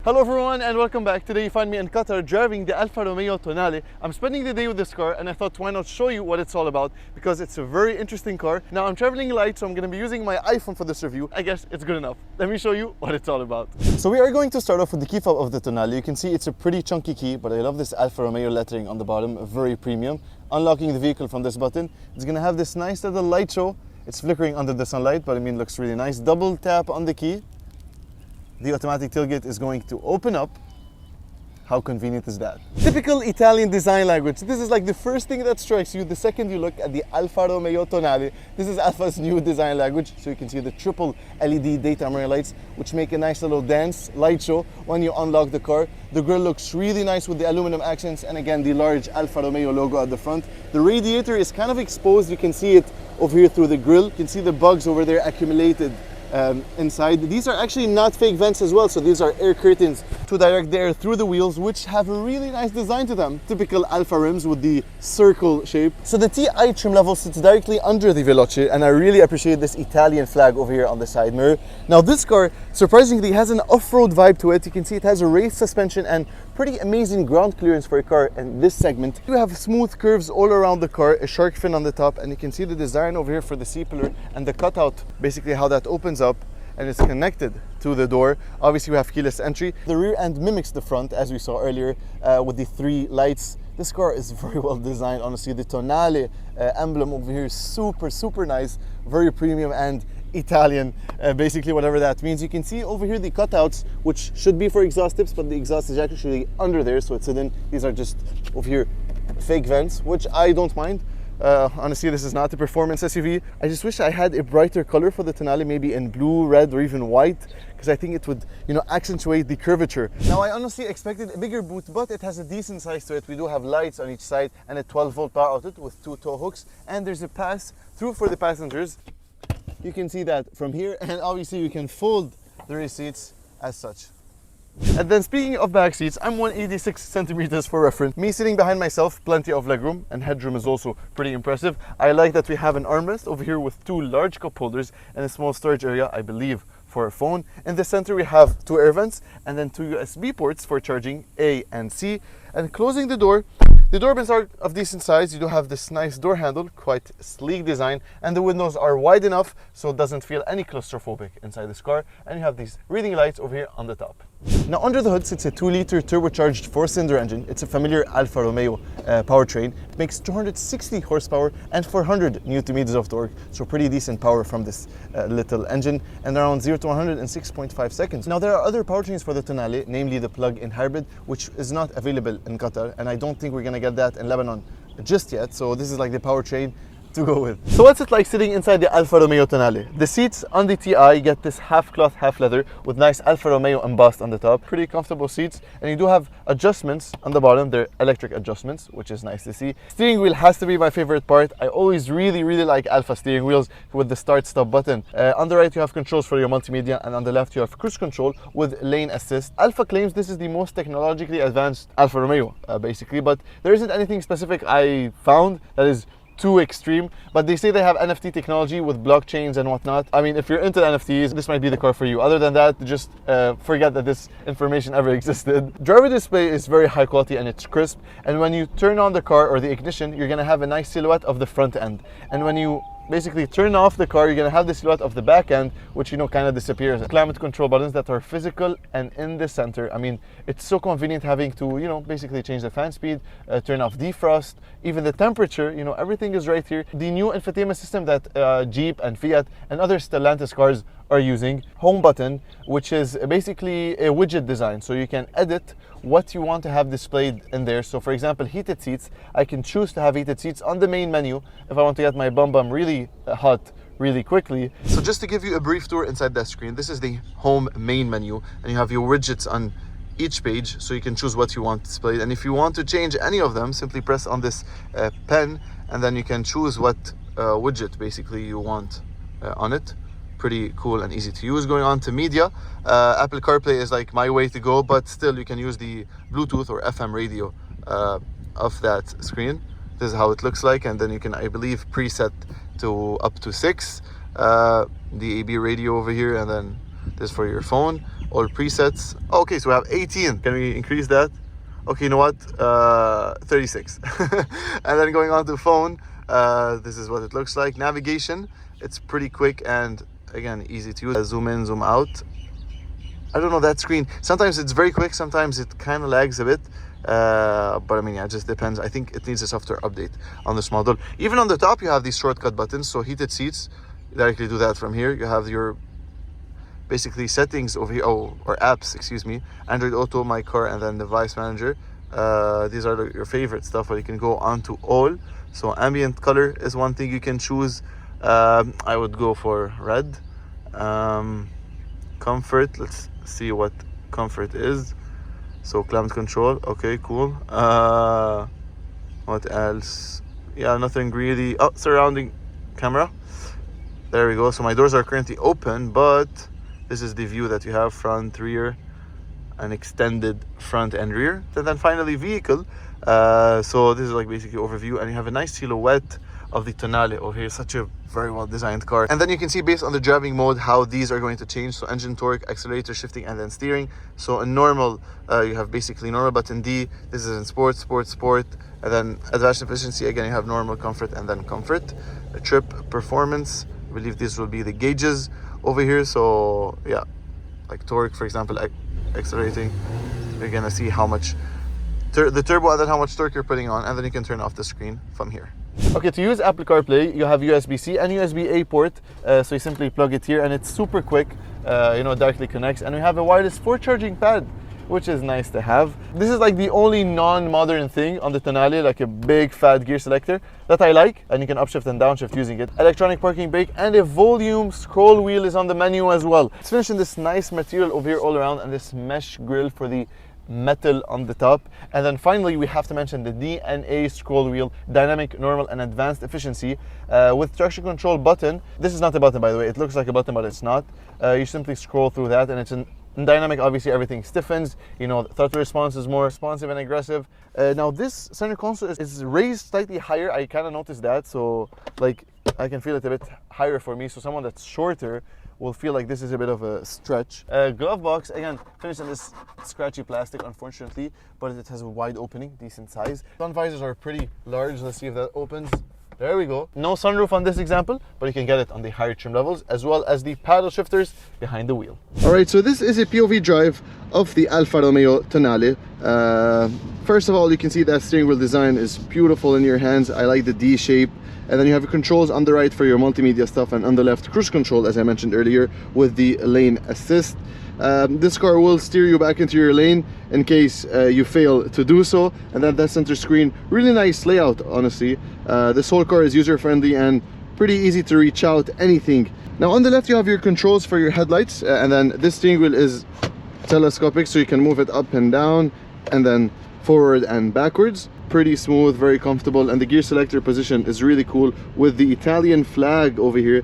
Hello everyone and welcome back. Today you find me in Qatar driving the Alfa Romeo Tonale. I'm spending the day with this car and I thought why not show you what it's all about because it's a very interesting car. Now I'm traveling light, so I'm going to be using my iPhone for this review. I guess it's good enough. Let me show you what it's all about. So we are going to start off with the key fob of the Tonale. You can see it's a pretty chunky key, but I love this Alfa Romeo lettering on the bottom, very premium. Unlocking the vehicle from this button, it's going to have this nice little light show. It's flickering under the sunlight, but I mean looks really nice. Double tap on the key. The automatic tailgate is going to open up. How convenient is that? Typical Italian design language. This is like the first thing that strikes you the second you look at the Alfa Romeo Tonale. This is Alfa's new design language. So you can see the triple LED daytime running lights, which make a nice little dance light show when you unlock the car. The grille looks really nice with the aluminum accents and again the large Alfa Romeo logo at the front. The radiator is kind of exposed. You can see it over here through the grille. You can see the bugs over there accumulated inside. These are actually not fake vents as well, so these are air curtains to direct the air through the wheels, which have a really nice design to them. Typical Alfa rims with the circle shape. So the TI trim level sits directly under the Veloce, and I really appreciate this Italian flag over here on the side mirror. Now this car surprisingly has an off-road vibe to it. You can see it has a raised suspension and pretty amazing ground clearance for a car in this segment. You have smooth curves all around the car, a shark fin on the top, and you can see the design over here for the C-pillar and the cutout, basically how that opens up and it's connected to the door. Obviously we have keyless entry. The rear end mimics the front as we saw earlier with the three lights. This car is very well designed, honestly. The Tonale emblem over here is super nice, very premium and Italian, basically whatever that means. You can see over here the cutouts, which should be for exhaust tips, but the exhaust is actually under there, so it's hidden. These are just over here fake vents, which I don't mind. Honestly, this is not a performance SUV. I just wish I had a brighter color for the Tonale, maybe in blue, red, or even white, because I think it would, accentuate the curvature. Now, I honestly expected a bigger boot, but it has a decent size to it. We do have lights on each side and a 12-volt power outlet with two tow hooks, and there's a pass through for the passengers. You can see that from here, and obviously you can fold the rear seats as such. And then speaking of back seats, I'm 186 centimeters for reference. Me sitting behind myself, plenty of legroom, and headroom is also pretty impressive. I like that we have an armrest over here with two large cup holders and a small storage area, I believe, for a phone. In the center we have two air vents and then two USB ports for charging A and C. And closing the door bins are of decent size. You do have this nice door handle, quite sleek design, and the windows are wide enough so it doesn't feel any claustrophobic inside this car. And you have these reading lights over here on the top. Now under the hood sits a 2-liter turbocharged 4-cylinder engine. It's a familiar Alfa Romeo powertrain. It makes 260 horsepower and 400 Newton meters of torque, so pretty decent power from this little engine, and around 0 to 100 in 6.5 seconds. Now there are other powertrains for the Tonale, namely the plug-in hybrid, which is not available in Qatar, and I don't think we're gonna get that in Lebanon just yet, so this is like the powertrain to go with. So what's it like sitting inside the Alfa Romeo Tonale? The seats on the TI get this half cloth, half leather with nice Alfa Romeo embossed on the top. Pretty comfortable seats, and you do have adjustments on the bottom. They're electric adjustments, which is nice to see. Steering wheel has to be my favorite part. I always really like Alfa steering wheels with the start-stop button. On the right you have controls for your multimedia, and on the left you have cruise control with lane assist. Alfa claims this is the most technologically advanced Alfa Romeo, basically, but there isn't anything specific I found that is too extreme, but they say they have NFT technology with blockchains and whatnot. I mean, if you're into NFTs, this might be the car for you. Other than that, just forget that this information ever existed. Driver display is very high quality and it's crisp, and when you turn on the car or the ignition, you're gonna have a nice silhouette of the front end, and when you basically turn off the car, you're gonna have the silhouette of the back end, which kind of disappears. Climate control buttons that are physical and in the center. I mean, it's so convenient having to basically change the fan speed, turn off defrost, even the temperature. Everything is right here. The new infotainment system that Jeep and Fiat and other Stellantis cars are using. Home button, which is basically a widget design, so you can edit what you want to have displayed in there. So for example, heated seats, I can choose to have heated seats on the main menu if I want to get my bum really hot really quickly. So just to give you a brief tour inside that screen, this is the home main menu, and you have your widgets on each page, so you can choose what you want displayed. And if you want to change any of them, simply press on this pen, and then you can choose what widget basically you want on it. Pretty cool and easy to use. Going on to media, Apple CarPlay is like my way to go, but still you can use the Bluetooth or FM radio of that screen. This is how it looks like, and then you can, I believe, preset to up to 6. The AB radio over here, and then this for your phone. all presets. Okay, so we have 18. Can we increase that? Okay, you know what? 36. And then going on to phone, this is what it looks like. Navigation, it's pretty quick and again easy to use. Zoom in, zoom out. I don't know, that screen, sometimes it's very quick, sometimes it kind of lags a bit, but I mean, yeah, it just depends. I think it needs a software update on this model. Even on the top you have these shortcut buttons, so heated seats, you directly do that from here. You have your basically settings over here, or apps, excuse me, Android Auto, My Car, and then device manager. These are your favorite stuff, but you can go on to all. So ambient color is one thing you can choose. I would go for red. Comfort, let's see what comfort is. So climate control, okay, cool. What else? Yeah, nothing really. Oh, surrounding camera, there we go. So my doors are currently open, but this is the view that you have: front, rear, an extended front and rear. And then finally vehicle. So this is like basically overview, and you have a nice silhouette of the Tonale over here. Such a very well designed car. And then you can see based on the driving mode how these are going to change. So engine, torque, accelerator, shifting, and then steering. So in normal, you have basically normal, but in D, this is in sport, sport, and then advanced efficiency, again you have normal, comfort, and then comfort. A trip, performance, I believe these will be the gauges over here. So yeah, like torque, for example, accelerating, you're gonna see how much the turbo and then how much torque you're putting on, and then you can turn off the screen from here. Okay, to use Apple CarPlay, you have USB-C and USB-A port, so you simply plug it here and it's super quick, you know, directly connects, and we have a wireless 4 charging pad, which is nice to have. This is like the only non-modern thing on the Tonale, like a big fat gear selector that I like, and you can upshift and downshift using it. Electronic parking brake and a volume scroll wheel is on the menu as well. It's finished in this nice material over here all around, and this mesh grille for the metal on the top. And then finally we have to mention the DNA scroll wheel, dynamic, normal, and advanced efficiency with traction control button. This is not a button, by the way. It looks like a button, but it's not. You simply scroll through that, and it's in dynamic. Obviously everything stiffens, you know, throttle response is more responsive and aggressive. Now this center console is raised slightly higher. I kind of noticed that, so like I can feel it a bit higher for me, so someone that's shorter will feel like this is a bit of a stretch. Glove box, again, finished in this scratchy plastic, unfortunately, but it has a wide opening, decent size. Sun visors are pretty large. Let's see if that opens. There we go. No sunroof on this example, but you can get it on the higher trim levels, as well as the paddle shifters behind the wheel. All right, so this is a POV drive of the Alfa Romeo Tonale. First of all, you can see that steering wheel design is beautiful in your hands. I like the D shape. And then you have your controls on the right for your multimedia stuff, and on the left cruise control, as I mentioned earlier, with the lane assist. This car will steer you back into your lane in case you fail to do so. And then that center screen, really nice layout, honestly. This whole car is user-friendly and pretty easy to reach out anything. Now on the left you have your controls for your headlights, and then this steering wheel is telescopic, so you can move it up and down and then forward and backwards. Pretty smooth, very comfortable, and the gear selector position is really cool with the Italian flag over here.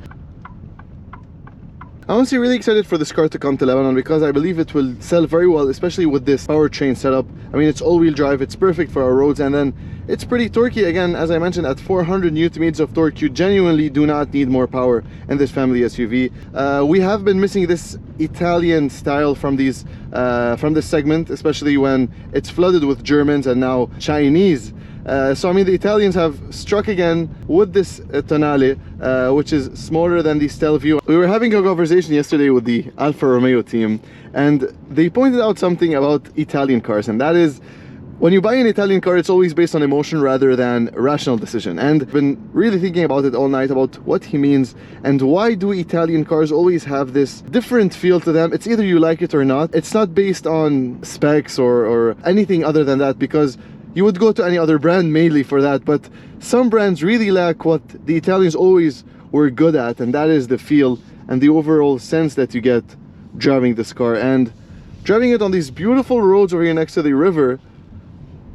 I'm honestly really excited for this car to come to Lebanon because I believe it will sell very well, especially with this powertrain setup. I mean, it's all-wheel drive, it's perfect for our roads, and then it's pretty torquey. Again, as I mentioned, at 400 Nm of torque, you genuinely do not need more power in this family SUV. We have been missing this Italian style from these from this segment, especially when it's flooded with Germans and now Chinese. So I mean, the Italians have struck again with this Tonale, which is smaller than the Stelvio. We were having a conversation yesterday with the Alfa Romeo team, and they pointed out something about Italian cars, and that is, when you buy an Italian car, it's always based on emotion rather than a rational decision. And I've been really thinking about it all night, about what he means and why do Italian cars always have this different feel to them. It's either you like it or not. It's not based on specs or anything other than that, because you would go to any other brand mainly for that, but some brands really lack what the Italians always were good at, and that is the feel and the overall sense that you get driving this car. And driving it on these beautiful roads over here next to the river,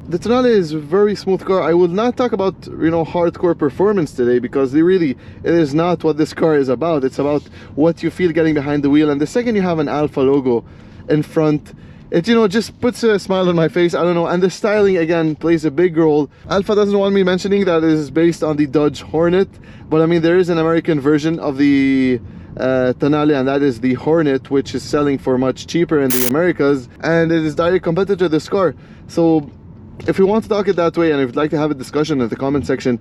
the Tonale is a very smooth car. I will not talk about, you know, hardcore performance today, because it is not what this car is about. It's about what you feel getting behind the wheel, and the second you have an Alfa logo in front, it, you know, just puts a smile on my face. I don't know. And the styling, again, plays a big role. Alfa doesn't want me mentioning that it is based on the Dodge Hornet, but I mean, there is an American version of the Tonale, and that is the Hornet, which is selling for much cheaper in the Americas, and it is direct competitor to this car. So if you want to talk it that way, and if you'd like to have a discussion in the comment section,